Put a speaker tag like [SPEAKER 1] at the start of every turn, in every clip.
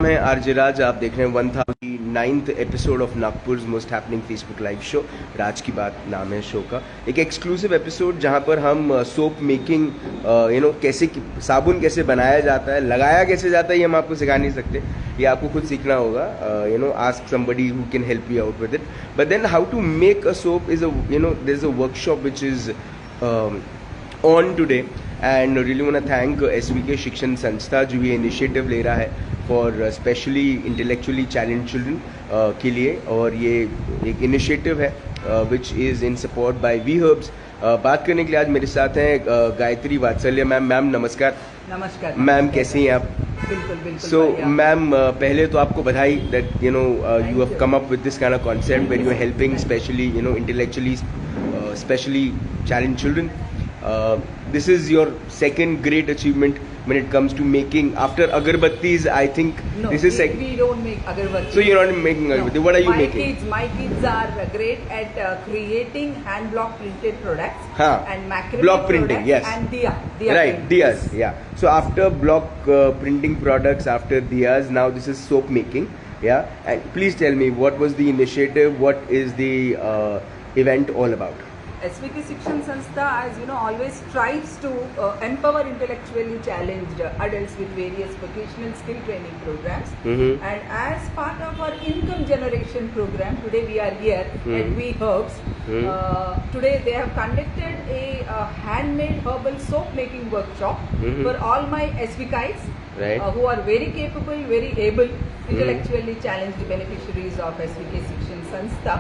[SPEAKER 1] मैं आरजे राज, आप देख रहे हैं 1009th episode of Nagpur most happening Facebook live show. राज की बात नाम है शो का, एक एक्सक्लूसिव एपिसोड जहां पर हम सोप मेकिंग कैसे साबुन कैसे बनाया जाता है, लगाया कैसे जाता है, ये हम आपको सिखा नहीं सकते, ये आपको खुद सीखना होगा। Ask somebody who can help you out with it. But then how to make a soap is there is a workshop which is on today and really want to thank SVK Shikshan Sanstha जो ये initiative ले रहा है for specially intellectually challenge children के लिए, और ये एक इनिशिएटिव है which is in support by we herbs. बात करने के लिए आज मेरे साथ हैं गायत्री वात्सल्य मैम। मैम नमस्कार।
[SPEAKER 2] नमस्कार
[SPEAKER 1] मैम, कैसी हैं आप?
[SPEAKER 2] बिल्कुल बिल्कुल।
[SPEAKER 1] सो मैम, पहले तो आपको बधाई that you have come up with this kind of concept where you are helping specially intellectually specially challenge children. This is your second great achievement when it comes to making after agarbattis. I think
[SPEAKER 2] no,
[SPEAKER 1] this is
[SPEAKER 2] we don't make agarbattis.
[SPEAKER 1] So you're not making agarbatti.
[SPEAKER 2] No.
[SPEAKER 1] What are you making?
[SPEAKER 2] My kids are great at creating hand block printed products and macrame
[SPEAKER 1] block printing, yes,
[SPEAKER 2] and diya
[SPEAKER 1] right, diyas, yeah. So after block printing products, after diyas, now this is soap making, yeah. And please tell me, what was the initiative? What is the event all about?
[SPEAKER 2] SVK Shikshan Sanstha, as you know, always strives to empower intellectually challenged adults with various vocational skill training programs. And as part of our income generation program, today we are here at We Herbs. Today they have conducted a handmade herbal soap making workshop for all my SVKs, who are very capable, very able, intellectually challenged beneficiaries of SVK Shikshan Sanstha.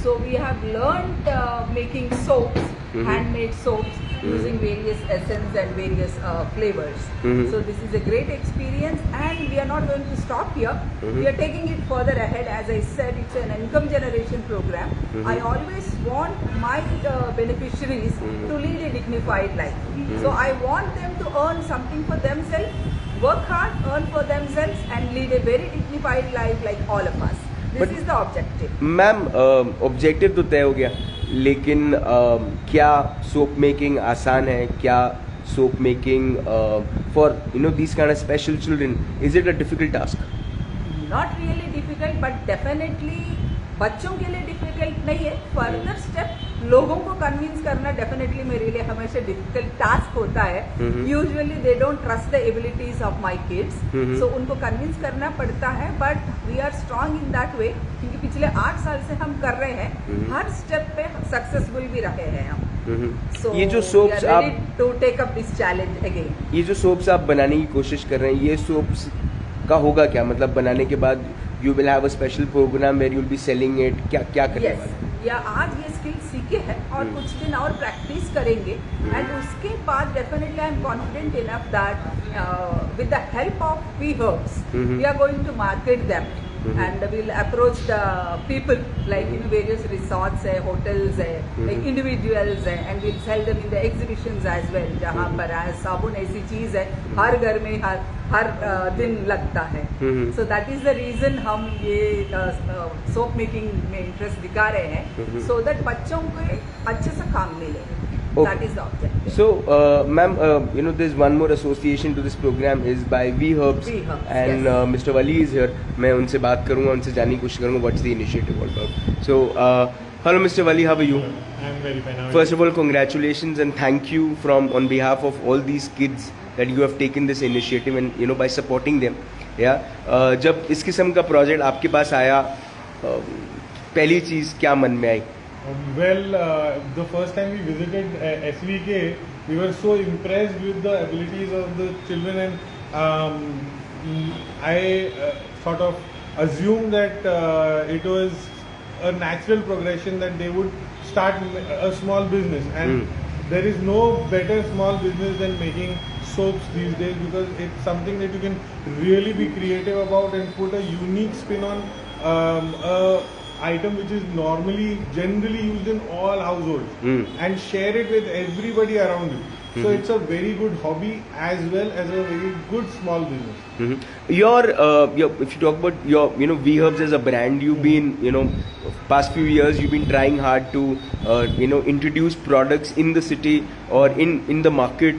[SPEAKER 2] So we have learned making soaps, handmade soaps, using various essence and various flavors. So this is a great experience, and we are not going to stop here. We are taking it further ahead. As I said, it's an income generation program. I always want my beneficiaries to lead a dignified life. So I want them to earn something for themselves, work hard, earn for themselves, and lead a very dignified life like all of us. This is the objective.
[SPEAKER 1] Ma'am, objective तो तय हो गया, लेकिन क्या soap making आसान है? क्या soap making for these kind of special children, is it a difficult task?
[SPEAKER 2] Not really difficult, but definitely बच्चों के लिए डिफिकल्ट नहीं है. फर्दर स्टेप लोगों को कन्विंस करना डेफिनेटली मेरे लिए हमेशा डिफिकल्ट टास्क होता है. Usually they don't trust the abilities of my kids, so उनको कन्विंस करना पड़ता है. But we are strong in that way, क्योंकि पिछले 8 साल से हम कर रहे हैं. हर स्टेप पे सक्सेसफुल भी रहे हैं हम. So
[SPEAKER 1] ये जो सोप्स आप
[SPEAKER 2] to take up this challenge again.
[SPEAKER 1] ये जो सोप्स आप बनाने की कोशिश कर रहे हैं, ये सोप्स का होगा क्या? मतलब बनाने के बाद you will have a special program where you will be selling it. क्या करेंगे?
[SPEAKER 2] Yes. या आज ये स्किल सीखे हैं और कुछ दिन और प्रैक्टिस करेंगे, एंड उसके बाद definitely I am confident enough that with the help of we herbs we are going to market them, and we'll approach the people like various resorts है, hotels है, like individuals है, and we'll sell them in the exhibitions as well. जहाँ पर साबुन ऐसी चीज है हर घर में हर दिन लगता है. So that is the reason हम ये soap making में इंटरेस्ट दिखा रहे हैं, so that बच्चों को अच्छे से काम मिले. Okay. That is the objective.
[SPEAKER 1] So, ma'am, there's one more association to this program is by We Herbs, and
[SPEAKER 2] yes.
[SPEAKER 1] Mr. Wali is here. मैं उनसे बात करूँगा, उनसे जानने की कोशिश करूँगा what's the initiative all about. So, hello, Mr. Wali, how are you?
[SPEAKER 3] I'm very fine.
[SPEAKER 1] First of all, congratulations and thank you on behalf of all these kids that you have taken this initiative and by supporting them. Yeah. जब इस किस्म का project आपके पास आया, पहली चीज़ क्या मन में आई?
[SPEAKER 3] Well, the first time we visited SVK, we were so impressed with the abilities of the children, and I sort of assumed that it was a natural progression that they would start a small business, and there is no better small business than making soaps these days, because it's something that you can really be creative about and put a unique spin on a item which is generally used in all households, and share it with everybody around you. So it's a very good hobby as well as a very good small business.
[SPEAKER 1] Your if you talk about your We Herbs as a brand, you've been past few years you've been trying hard to introduce products in the city or in the market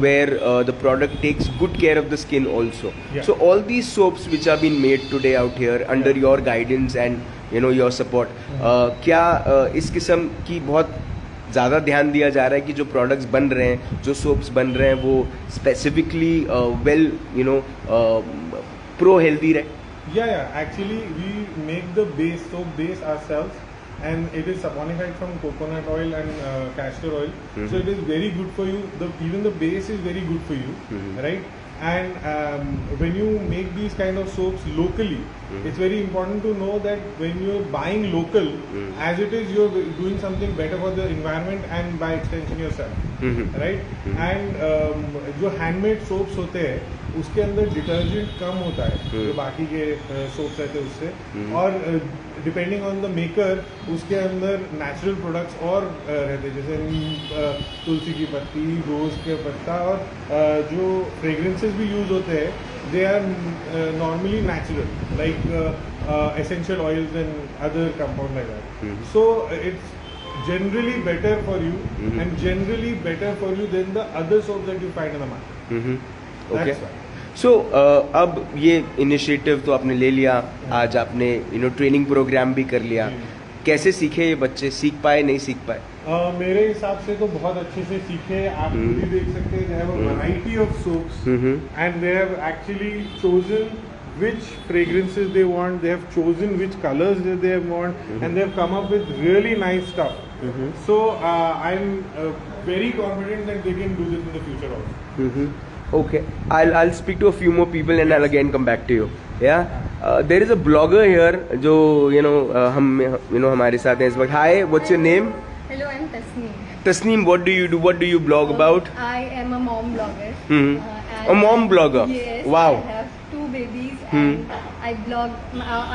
[SPEAKER 1] where the product takes good care of the skin also.
[SPEAKER 3] Yeah.
[SPEAKER 1] So all these soaps which are being made today out here under
[SPEAKER 3] Yeah.
[SPEAKER 1] your guidance and your support, क्या इस किस्म की बहुत ज़्यादा ध्यान दिया जा रहा है कि जो प्रोडक्ट्स बन रहे हैं, जो सोप्स बन रहे हैं, वो स्पेसिफिकली वेल प्रो हेल्दी रहे?
[SPEAKER 3] Yeah. Actually, we make the soap base ourselves, and it is saponified from coconut oil and castor oil. So it is very good for you. Even the base is very good for you, right? And when you make these kind of soaps locally, it's very important to know that when you're buying local, as it is, you're doing something better for the environment and by extension yourself, right? And जो handmade soaps होते हैं उसके अंदर detergent कम होता है जो बाकी के सोप्स रहते हैं उससे, और डिपेंडिंग ऑन द मेकर उसके अंदर नेचुरल प्रोडक्ट्स और रहते हैं, जैसे तुलसी की पत्ती, रोज के पत्ता, और जो फ्रेग्रेंसेस भी यूज होते हैं they are normally natural, like essential oils and other compound like that. So it's generally better for you and generally better for you than the other soaps that you find in the market.
[SPEAKER 1] Okay.
[SPEAKER 3] That's why.
[SPEAKER 1] सो अब ये initiative तो आपने ले लिया, आज आपने training programme भी कर लिया. कैसे सीखे ये बच्चे? सीख पाए, नहीं सीख पाए?
[SPEAKER 3] मेरे हिसाब से तो बहुत अच्छे से सीखे. आप भी देख सकते हैं, they have a variety of soaps and they have actually chosen which fragrances they want, they have chosen which colors that they want, and they have come up with really nice stuff. So I'm very confident that they can do this in the future also.
[SPEAKER 1] Okay, I'll speak to a few more people and I'll again come back to you. Yeah, there is a blogger here जो हम हमारे साथ हैं इस वक्त. Hi, what's your name?
[SPEAKER 4] Hello, I'm Tasneem.
[SPEAKER 1] Tasneem, what do you do? What do you blog about?
[SPEAKER 4] I am a mom blogger.
[SPEAKER 1] A mom blogger?
[SPEAKER 4] Yes.
[SPEAKER 1] Wow.
[SPEAKER 4] I have 2 babies and I blog,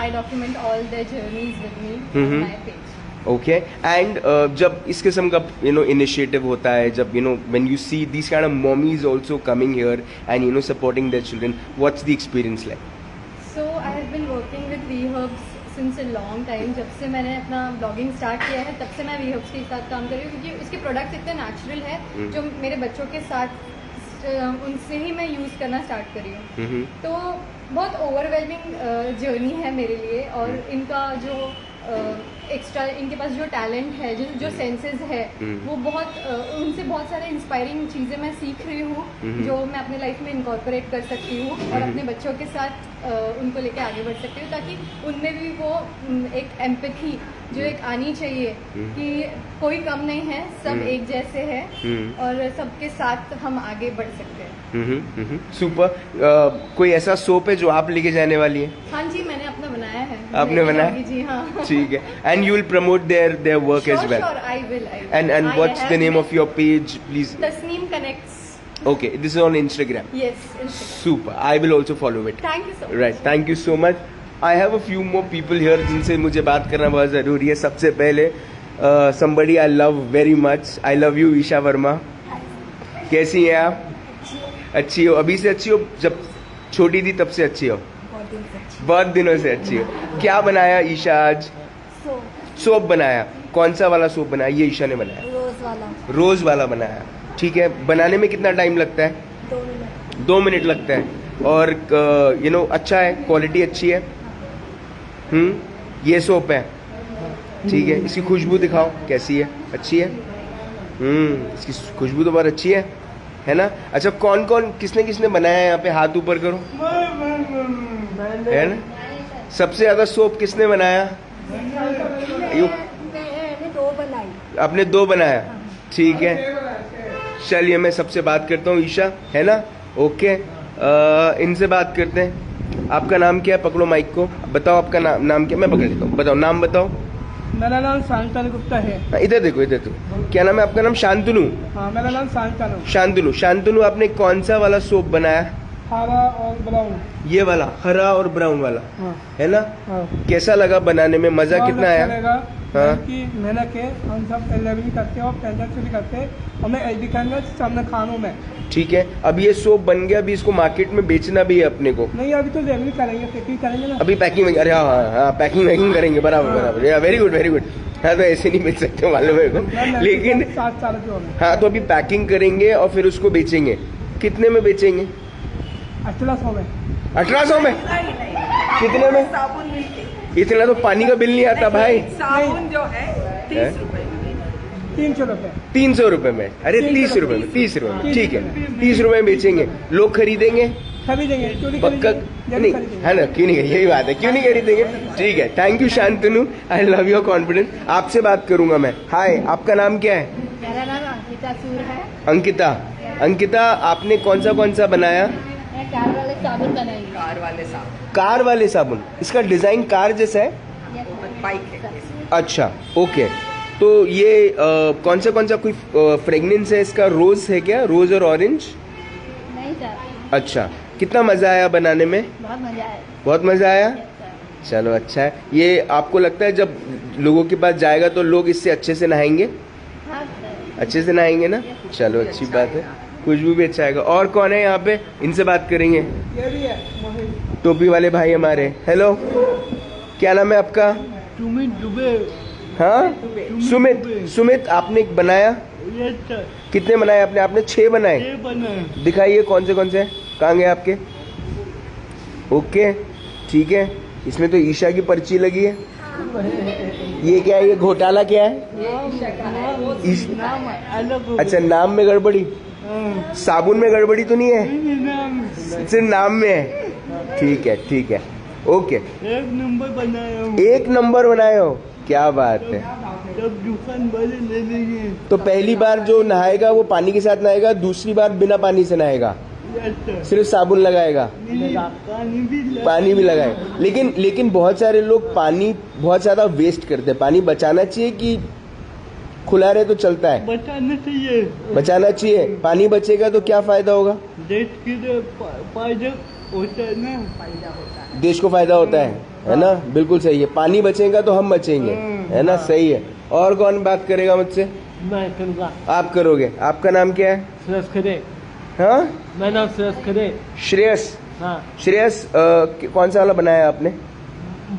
[SPEAKER 4] I document all their journeys with me on my page.
[SPEAKER 1] Okay and जब इस किस्म का initiative होता है, जब when you see this kind of mommies also coming here and supporting their children, what's the experience like?
[SPEAKER 4] So I have been working with WeHerbs since a long time. जब से मैंने अपना ब्लॉगिंग स्टार्ट किया है तब से मैं वीहर्ब्स के साथ काम कर रही हूँ, क्योंकि उसके प्रोडक्ट्स इतने नेचुरल है जो मेरे बच्चों के साथ उनसे ही मैं यूज़ करना स्टार्ट करी हूँ. तो बहुत ओवरवेलमिंग जर्नी है मेरे लिए, और इनका जो एक्स्ट्रा इनके पास जो टैलेंट है, जो सेंसेस है, वो बहुत उनसे बहुत सारे इंस्पायरिंग चीज़ें मैं सीख रही हूँ जो मैं अपने लाइफ में इनकॉर्पोरेट कर सकती हूँ और अपने बच्चों के साथ उनको लेके आगे बढ़ सकती हूँ, ताकि उनमें भी वो एक एम्पैथी जो एक आनी चाहिए कि कोई कम नहीं है, सब एक जैसे हैं और सबके साथ हम आगे बढ़ सकते हैं.
[SPEAKER 1] सुपर. कोई ऐसा सोप है जो आप लेके जाने वाली है?
[SPEAKER 4] हाँ जी, मैंने अपना बनाया है.
[SPEAKER 1] आपने बनाया?
[SPEAKER 4] जी हाँ.
[SPEAKER 1] ठीक है. And you will promote their work as well?
[SPEAKER 4] Sure, I will.
[SPEAKER 1] And what's the name of your page, please?
[SPEAKER 4] Tasneem Connects.
[SPEAKER 1] Okay, this is on Instagram.
[SPEAKER 4] Yes, Instagram.
[SPEAKER 1] Super. I will also follow it.
[SPEAKER 4] Thank you so much.
[SPEAKER 1] Right. Thank you so much. I have a few more people here जिनसे मुझे बात करना बहुत ज़रूरी है. सबसे पहले somebody I love very much. I love you, Isha Verma. कैसी हैं आप? अच्छी हो? अभी से अच्छी हो? जब छोटी थी तब से अच्छी हो? बहुत दिनों से अच्छी हो. क्या बनाया ईशा आज? सोप बनाया. कौन सा वाला सोप बनाया? ये ईशा ने बनाया.
[SPEAKER 5] रोज वाला.
[SPEAKER 1] रोज वाला बनाया. ठीक है. बनाने में कितना टाइम लगता है?
[SPEAKER 5] 2 मिनट.
[SPEAKER 1] 2 मिनट लगता है. और अच्छा है, क्वालिटी अच्छी है. ये सोप है. ठीक है. इसकी खुशबू दिखाओ कैसी है? अच्छी है. इसकी खुशबू तो बहुत अच्छी है ना? अच्छा, कौन कौन किसने बनाया है यहाँ पे? हाथ ऊपर करो. है ना? सबसे ज्यादा सोप किसने बनाया?
[SPEAKER 5] मैंने 2 बनाई.
[SPEAKER 1] आपने 2 बनाया. ठीक है. चलिए मैं सबसे बात करता हूँ. ईशा है ना? ओके. इनसे बात करते हैं. आपका नाम क्या है? पकड़ो माइक को. बताओ आपका नाम क्या? मैं पकड़ लेता हूँ. बताओ नाम बताओ.
[SPEAKER 6] मेरा नाम शांतनु गुप्ता है.
[SPEAKER 1] इधर देखो, इधर तो. क्या नाम है आपका? नाम शांतनु.
[SPEAKER 6] हाँ, मेरा नाम शांतनु.
[SPEAKER 1] शांतनु. शांतनु, आपने कौन सा वाला सोप बनाया?
[SPEAKER 6] हरा और ब्राउन.
[SPEAKER 1] ये वाला हरा और ब्राउन वाला.
[SPEAKER 6] हाँ.
[SPEAKER 1] है ना?
[SPEAKER 6] हाँ.
[SPEAKER 1] कैसा लगा बनाने में? मजा कितना आया? हाँ.
[SPEAKER 6] कि मेहनत के हम सब तैयारी भी करते हैं और पेंडेंट भी करते हैं. हमें एडी करना सामने खानों में.
[SPEAKER 1] ठीक है. अब ये सोप बन गया, अभी इसको मार्केट में बेचना भी है अपने को.
[SPEAKER 6] नहीं, अभी तो लेवल करेंगे, पैकिंग करेंगे ना.
[SPEAKER 1] अभी पैकिंग. अरे हाँ, पैकिंग करेंगे. बराबर. Very good, very good. हाँ तो ऐसे नहीं बेच सकते मालूम है मेरे को, लेकिन
[SPEAKER 6] 7 साल के हो गए।
[SPEAKER 1] हाँ तो अभी पैकिंग करेंगे और फिर उसको बेचेंगे। कितने में बेचेंगे?
[SPEAKER 6] 1800 में।
[SPEAKER 1] 1800 में? कितने में?
[SPEAKER 2] साबुन मिलते
[SPEAKER 1] इतना तो पानी का बिल नहीं आता भाई।
[SPEAKER 2] साबुन जो है 30 रुपए
[SPEAKER 6] 300 रुपए।
[SPEAKER 1] 300 रुपए में? अरे 30 रुपए में, 30 रुपए में, ठीक है, 30 रुपए में बेचेंगे। लोग खरीदेंगे?
[SPEAKER 6] खरीदेंगे, क्यों नहीं
[SPEAKER 1] पक्का
[SPEAKER 6] खरीदेंगे?
[SPEAKER 1] नहीं
[SPEAKER 6] खरीदेंगे।
[SPEAKER 1] है ना, क्यों नहीं, यही बात है, क्यों नहीं खरीदेंगे। ठीक है, thank you Shantanu, I love your confidence. आपसे बात करूंगा मैं। हाय, आपका नाम क्या है?
[SPEAKER 5] मेरा नाम अंकिता सूर है।
[SPEAKER 1] अंकिता। अंकिता, आपने कौन सा बनाया?
[SPEAKER 5] मैं कार वाले साबुन बनाएंगे।
[SPEAKER 2] कार वाले साबुन
[SPEAKER 1] कार वाले साबुन। इसका डिजाइन कार जैसा है?
[SPEAKER 2] बाइक है।
[SPEAKER 1] अच्छा, ओके। तो ये कौन सा कोई फ्रेगनेंस है इसका? रोज है क्या? रोज और ऑरेंज?
[SPEAKER 5] नहीं सर,
[SPEAKER 1] अच्छा, कितना मजा आया बनाने में?
[SPEAKER 5] बहुत मजा आया।
[SPEAKER 1] बहुत मजा आया।
[SPEAKER 5] सर,
[SPEAKER 1] चलो अच्छा है। ये आपको लगता है जब लोगों के पास जाएगा तो लोग इससे अच्छे से नहाएंगे?
[SPEAKER 5] हाँ सर।
[SPEAKER 1] अच्छे से नहाएंगे ना? चलो अच्छी बात है, खुशबू भी अच्छा आएगा। और कौन है यहाँ पे? इनसे बात करेंगे।
[SPEAKER 6] ये भी है मोहित।
[SPEAKER 1] टोपी वाले भाई हमारे। हेलो, क्या नाम है आपका?
[SPEAKER 3] सुमित दुबे।
[SPEAKER 1] हाँ, सुमित। सुमित, आपने एक बनाया?
[SPEAKER 3] यस सर,
[SPEAKER 1] कितने बनाए आपने? आपने 6 बनाए।
[SPEAKER 3] ये बना।
[SPEAKER 1] दिखाइए कौन से कहाँ गए आपके? ओके, ठीक है। इसमें तो ईशा की पर्ची लगी है। ये क्या है? ये घोटाला क्या है?
[SPEAKER 3] अलग
[SPEAKER 1] अच्छा, नाम में गड़बड़ी, साबुन में गड़बड़ी तो नहीं है, सिर्फ नाम में है। ठीक है, ठीक है, ओके।
[SPEAKER 3] 1 नंबर बनाया हूँ।
[SPEAKER 1] 1 नंबर बनाए हो, क्या बात है।
[SPEAKER 3] जब दुकान वाले ले लेंगे।
[SPEAKER 1] तो पहली बार जो नहाएगा वो पानी के साथ नहाएगा, दूसरी बार बिना पानी से नहाएगा,
[SPEAKER 3] यस सर।
[SPEAKER 1] सिर्फ साबुन लगाएगा, पानी भी लगाए। लेकिन बहुत सारे लोग पानी बहुत ज्यादा वेस्ट करते हैं। पानी बचाना चाहिए कि खुला रहे तो चलता है?
[SPEAKER 3] बचाना चाहिए।
[SPEAKER 1] बचाना चाहिए। पानी बचेगा तो क्या फायदा होगा?
[SPEAKER 3] देश के लिए फायदा होता है ना।
[SPEAKER 1] देश को फायदा होता है ना? बिल्कुल सही है। पानी बचेगा तो हम बचेंगे, है ना? सही है। और कौन बात करेगा मुझसे?
[SPEAKER 3] मैं करूँगा।
[SPEAKER 1] आप करोगे। आपका नाम क्या है?
[SPEAKER 3] श्रेयस खरे।
[SPEAKER 1] हाँ,
[SPEAKER 3] मैं नाम श्रेयस खरे।
[SPEAKER 1] श्रेयस।
[SPEAKER 3] हाँ,
[SPEAKER 1] श्रेयस, कौन सा वाला बनाया आपने?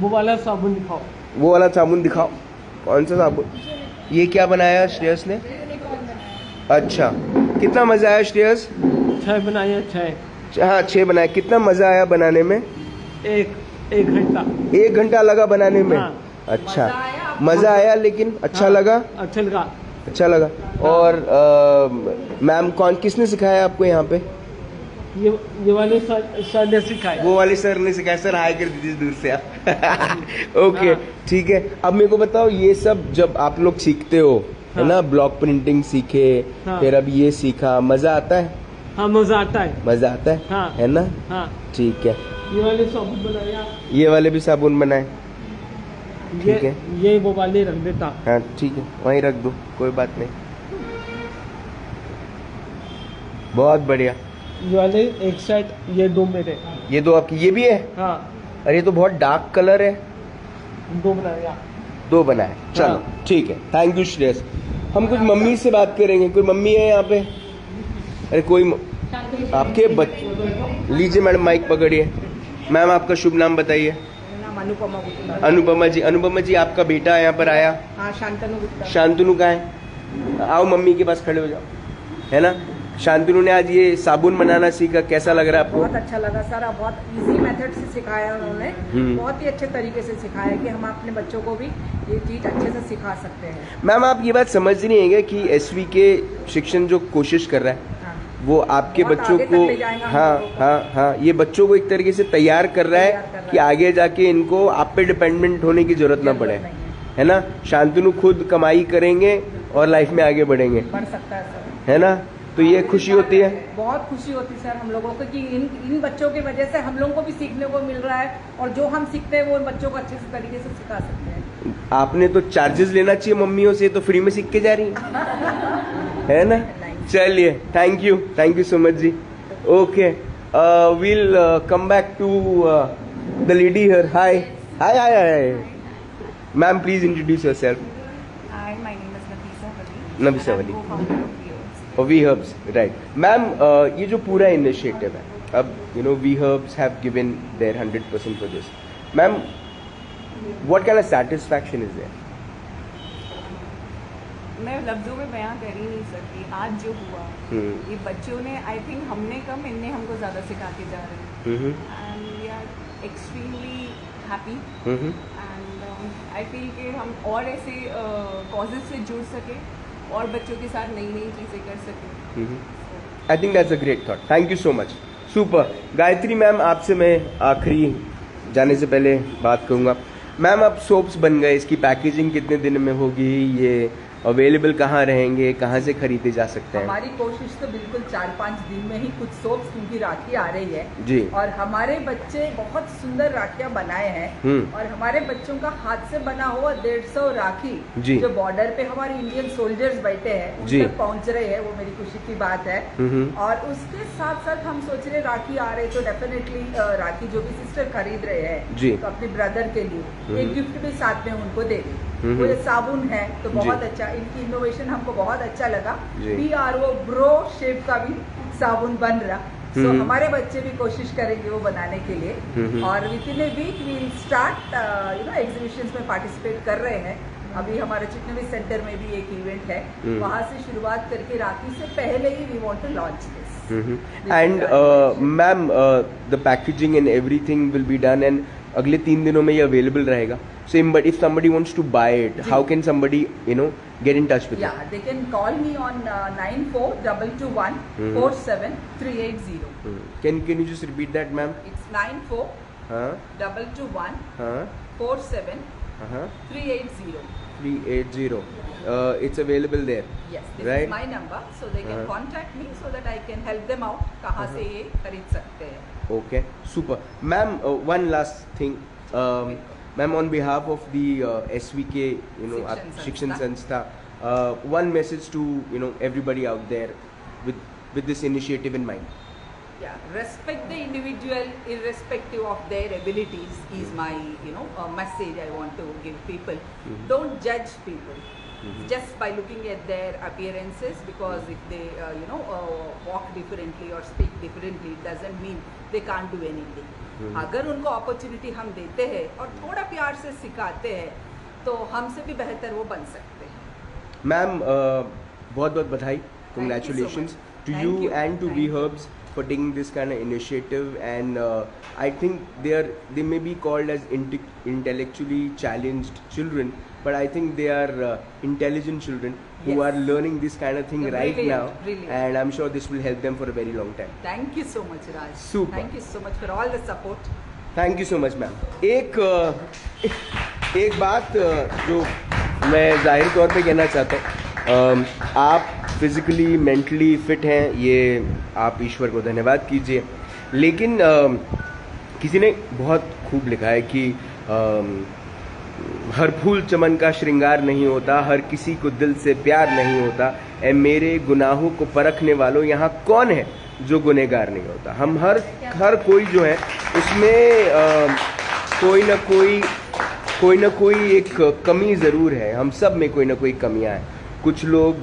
[SPEAKER 3] वो वाला साबुन दिखाओ।
[SPEAKER 1] वो वाला साबुन दिखाओ। कौन सा साबुन? ये क्या बनाया श्रेयस ने? अच्छा, कितना मजा आया श्रेयस?
[SPEAKER 3] 6 बनाया 6।
[SPEAKER 1] हाँ, 6 बनाया। कितना मजा आया बनाने में?
[SPEAKER 3] एक घंटा।
[SPEAKER 1] 1 घंटा लगा बनाने में?
[SPEAKER 3] हाँ।
[SPEAKER 1] अच्छा, मजा आया, लेकिन अच्छा लगा?
[SPEAKER 3] अच्छा लगा।
[SPEAKER 1] अच्छा लगा। और मैम किसने सिखाया आपको यहाँ पे?
[SPEAKER 3] ये वाले सर ने सिखाए।
[SPEAKER 1] वो वाले सर ने सिखाया। सर हाय कर दीजिए दूर से आप। ओके,
[SPEAKER 3] हाँ।
[SPEAKER 1] ठीक है। अब मेरे को बताओ, ये सब जब आप लोग सीखते हो, है
[SPEAKER 3] हाँ।
[SPEAKER 1] ना, ब्लॉक प्रिंटिंग सीखे,
[SPEAKER 3] हाँ।
[SPEAKER 1] फिर अब ये सीखा, मजा आता है?
[SPEAKER 3] हाँ, मजा आता है।
[SPEAKER 1] मजा आता है,
[SPEAKER 3] हाँ।
[SPEAKER 1] है ना?
[SPEAKER 3] हाँ,
[SPEAKER 1] ठीक है।
[SPEAKER 3] ये वाले साबुन बनाया।
[SPEAKER 1] ये वाले भी साबुन बनाए? ठीक है।
[SPEAKER 3] ये वो वाले रख देता।
[SPEAKER 1] हाँ ठीक है, वहीं रख दो, कोई बात नहीं। बहुत बढ़िया।
[SPEAKER 3] ये वाले एक सेट, ये 2 मेरे।
[SPEAKER 1] ये 2 आपकी? ये भी है?
[SPEAKER 3] हाँ,
[SPEAKER 1] अरे ये तो बहुत डार्क कलर है।
[SPEAKER 3] 2 बनाया।
[SPEAKER 1] 2 बनाए, चलो
[SPEAKER 3] हाँ।
[SPEAKER 1] ठीक है। Thank you Shreyas. हम कुछ मम्मी से बात करेंगे। कोई मम्मी है यहाँ पे? अरे कोई आपके बच्चे? लीजिए मैडम, माइक पकड़िए। मैम, आपका शुभ नाम बताइए।
[SPEAKER 2] नाम अनुपमा गुप्ता।
[SPEAKER 1] अनुपमा जी। अनुपमा जी, आपका बेटा यहाँ पर आया?
[SPEAKER 2] हाँ, शांतनु गुप्ता।
[SPEAKER 1] शांतनु का है? आओ मम्मी के पास खड़े हो जाओ, है ना? शांतनु ने आज ये साबुन बनाना सीखा, कैसा लग रहा है आपको?
[SPEAKER 2] बहुत अच्छा लगा सर, बहुत इजी मेथड से सिखाया उन्होंने। बहुत ही अच्छे तरीके से सिखाया कि हम अपने बच्चों को भी ये चीज अच्छे से सिखा सकते हैं।
[SPEAKER 1] मैम, आप ये बात समझ नहीं है क्या कि एसवी के शिक्षण जो कोशिश कर रहा है,
[SPEAKER 2] हाँ।
[SPEAKER 1] वो आपके
[SPEAKER 2] बहुत
[SPEAKER 1] बच्चों
[SPEAKER 2] आगे
[SPEAKER 1] को,
[SPEAKER 2] तक ले जाएगा हम
[SPEAKER 1] हाँ
[SPEAKER 2] लोगों को।
[SPEAKER 1] हाँ हाँ, ये बच्चों को एक तरीके से तैयार कर रहा है कि आगे जाके इनको आप पे डिपेंडेंट होने की जरूरत ना पड़े, है ना? शांतनु खुद कमाई करेंगे और लाइफ में आगे बढ़ेंगे,
[SPEAKER 2] बढ़ सकता है सर,
[SPEAKER 1] है ना? तो ये खुशी होती है।
[SPEAKER 2] बहुत खुशी होती है सर हम लोगों को कि इन बच्चों की वजह से हम लोगों को भी सीखने को मिल रहा है, और जो हम सीखते हैं वो इन बच्चों को अच्छे से तरीके से सिखा सकते हैं।
[SPEAKER 1] आपने तो चार्जेस लेना चाहिए मम्मियों से, तो फ्री में सीख के जा रही है ना? चलिए, थैंक यू सो मच जी। Okay, we'll come back to the lady here. Hi. Ma'am, please introduce yourself.
[SPEAKER 5] Hi, my name is Nafisa Wali.
[SPEAKER 1] Nafisa Wali.
[SPEAKER 5] I'm co-founder of Vios.
[SPEAKER 1] We Herbs, right? Ma'am, ये जो पूरा initiative है, अब We Herbs have given their 100% for this. Ma'am, what kind of satisfaction is there?
[SPEAKER 5] मैं लफ्ज़ों में बयां कर ही नहीं सकती आज जो हुआ। ये बच्चों ने आई थिंक हमने कम इनने हमको ज़्यादा सिखा के जा रहे हैं and we are extremely happy and I feel कि हम और ऐसे कॉजेज से जुड़ सके और बच्चों के साथ नई नई चीज़ें कर सकें।
[SPEAKER 1] I think that's a great thought, thank you so much, super. Gayatri ma'am, आपसे मैं आखिरी जाने से पहले बात करूँगा। मैम, अब सोप्स बन गए, इसकी पैकेजिंग कितने दिन में होगी, ये अवेलेबल कहाँ रहेंगे, कहाँ से खरीदे जा सकते हैं?
[SPEAKER 2] हमारी कोशिश तो बिल्कुल 4-5 दिन में ही कुछ सोप्स, क्योंकि राखी आ रही है
[SPEAKER 1] जी,
[SPEAKER 2] और हमारे बच्चे बहुत सुंदर राखियां बनाए हैं और हमारे बच्चों का हाथ से बना हुआ 150 राखी
[SPEAKER 1] जी,
[SPEAKER 2] जो बॉर्डर पे हमारे इंडियन सोल्जर्स बैठे हैं उन तक पहुंच रहे हैं, वो मेरी खुशी की बात है। और उसके साथ साथ हम सोच रहे राखी आ रहे तो डेफिनेटली राखी जो भी सिस्टर खरीद रहे हैं तो अपने ब्रदर के लिए एक गिफ्ट भी साथ में उनको दे दें। वो ये साबुन है तो बहुत अच्छा, इनकी इनोवेशन हमको बहुत अच्छा लगा। BRO ब्रो शेप का भी साबुन बन रहा, सो हमारे बच्चे भी कोशिश करेंगे वो बनाने के लिए और within a week we will start exhibitions में पार्टिसिपेट कर रहे हैं। अभी हमारे चिटनवी सेंटर में भी एक इवेंट है, वहाँ से शुरुआत करके राखी से पहले ही we want to launch this.
[SPEAKER 1] And ma'am, the packaging and everything will be done and अगले 3 दिनों में ये अवेलेबल रहेगा। So if somebody wants to buy it, how can somebody, get in touch with you?
[SPEAKER 2] Yeah, they can call me on 942221 47380.
[SPEAKER 1] Can you just repeat that, ma'am?
[SPEAKER 2] It's 942221 47380.
[SPEAKER 1] 380. It's available there.
[SPEAKER 2] Yes, this
[SPEAKER 1] right?
[SPEAKER 2] is my number, so they can contact me so that I can help them out. कहाँ से ये खरीद सकते हैं?
[SPEAKER 1] Okay, super. Ma'am, one last thing. Ma'am, on behalf of the SVK, Shikshan Sanstha, one message to everybody out there with this initiative in mind.
[SPEAKER 2] Yeah, respect the individual irrespective of their abilities is my a message I want to give people. Don't judge people just by looking at their appearances, because if they walk differently or speak differently, it doesn't mean they can't do anything. अगर उनको opportunity हम देते हैं और थोड़ा प्यार से सिखाते हैं तो हमसे भी बेहतर वो बन सकते हैं।
[SPEAKER 1] मैम, बहुत बहुत बधाई, congratulations to you and to V Herbs for taking this kind of initiative, and I think they may be called as intellectually challenged children, but I think they are intelligent children who are learning this kind of thing right now, and I'm sure this will help them for a very long time.
[SPEAKER 2] Thank you so much, Raj.
[SPEAKER 1] Super.
[SPEAKER 2] Thank you so much for all the support.
[SPEAKER 1] Thank you so much, ma'am. एक बात जो मैं जाहिर तौर पे कहना चाहता हूँ, आप फिज़िकली मेंटली फिट हैं, ये आप ईश्वर को धन्यवाद कीजिए, लेकिन किसी ने बहुत खूब लिखा है कि हर फूल चमन का श्रृंगार नहीं होता, हर किसी को दिल से प्यार नहीं होता, ए मेरे गुनाहों को परखने वालों यहाँ कौन है जो गुनहगार नहीं होता। हम हर कोई जो है उसमें कोई ना कोई एक कमी ज़रूर है, हम सब में कोई ना कोई कमियां हैं। कुछ लोग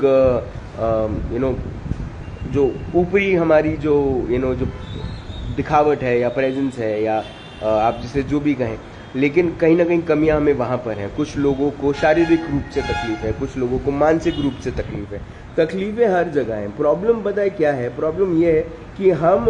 [SPEAKER 1] जो ऊपरी हमारी जो जो दिखावट है या प्रेजेंस है या आप जिसे जो भी कहें, लेकिन कहीं ना कहीं कमियां हमें वहाँ पर हैं। कुछ लोगों को शारीरिक रूप से तकलीफ है, कुछ लोगों को मानसिक रूप से तकलीफ है। तकलीफ़ें हर जगह हैं। प्रॉब्लम पता है क्या है? प्रॉब्लम ये है कि हम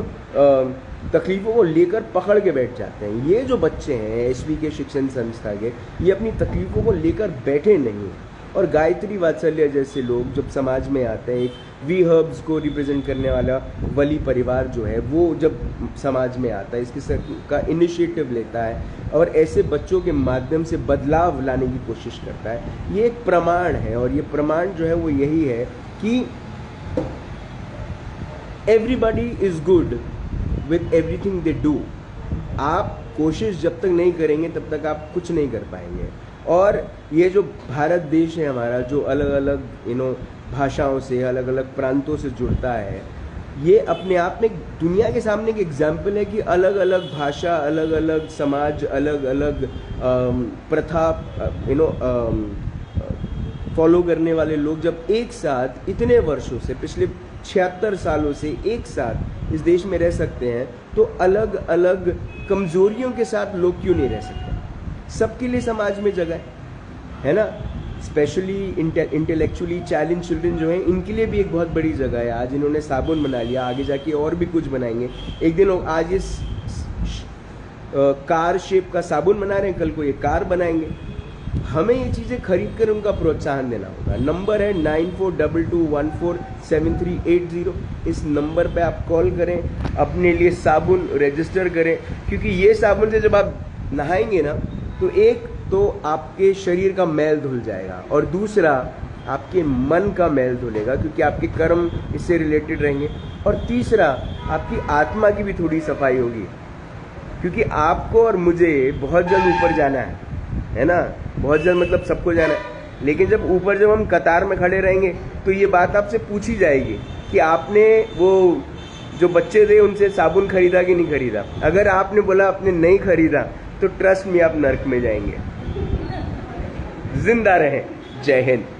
[SPEAKER 1] तकलीफ़ों को लेकर पकड़ के बैठ जाते हैं। ये जो बच्चे हैं SVK शिक्षण संस्था के, ये अपनी तकलीफ़ों को लेकर बैठे नहीं हैं। और गायत्री वात्सल्य जैसे लोग जब समाज में आते हैं, एक वी हर्ब्स को रिप्रेजेंट करने वाला वली परिवार जो है वो जब समाज में आता है, इसके का इनिशिएटिव लेता है और ऐसे बच्चों के माध्यम से बदलाव लाने की कोशिश करता है, ये एक प्रमाण है। और ये प्रमाण जो है वो यही है कि everybody is good with everything they do. आप कोशिश जब तक नहीं करेंगे तब तक आप कुछ नहीं कर पाएंगे। और ये जो भारत देश है हमारा, जो अलग अलग भाषाओं से, अलग अलग प्रांतों से जुड़ता है, ये अपने आप में दुनिया के सामने एक एग्जाम्पल है कि अलग अलग भाषा, अलग अलग समाज, अलग अलग प्रथा फॉलो करने वाले लोग जब एक साथ इतने वर्षों से, पिछले 76 सालों से एक साथ इस देश में रह सकते हैं, तो अलग अलग कमजोरियों के साथ लोग क्यों नहीं रह सकते? सबके लिए समाज में जगह है ना? स्पेशली इंटेलेक्चुअली चैलेंज चिल्ड्रन जो हैं, इनके लिए भी एक बहुत बड़ी जगह है। आज इन्होंने साबुन बना लिया, आगे जाके और भी कुछ बनाएंगे। एक दिन आज ये कार शेप का साबुन बना रहे हैं, कल को ये कार बनाएंगे। हमें ये चीज़ें खरीद कर उनका प्रोत्साहन देना होगा। नंबर है 9422147380। इस नंबर पे आप कॉल करें, अपने लिए साबुन रजिस्टर करें, क्योंकि ये साबुन से जब आप नहाएंगे ना, तो एक तो आपके शरीर का मैल धुल जाएगा और दूसरा आपके मन का मैल धुलेगा, क्योंकि आपके कर्म इससे रिलेटेड रहेंगे, और तीसरा आपकी आत्मा की भी थोड़ी सफाई होगी, क्योंकि आपको और मुझे बहुत जल्द ऊपर जाना है ना, बहुत जल्द मतलब सबको जाना है। लेकिन जब हम कतार में खड़े रहेंगे तो ये बात आपसे पूछी जाएगी कि आपने वो जो बच्चे थे उनसे साबुन खरीदा कि नहीं खरीदा। अगर आपने बोला आपने नहीं खरीदा तो ट्रस्ट में आप नर्क में जाएंगे। जिंदा रहें। जय हिंद।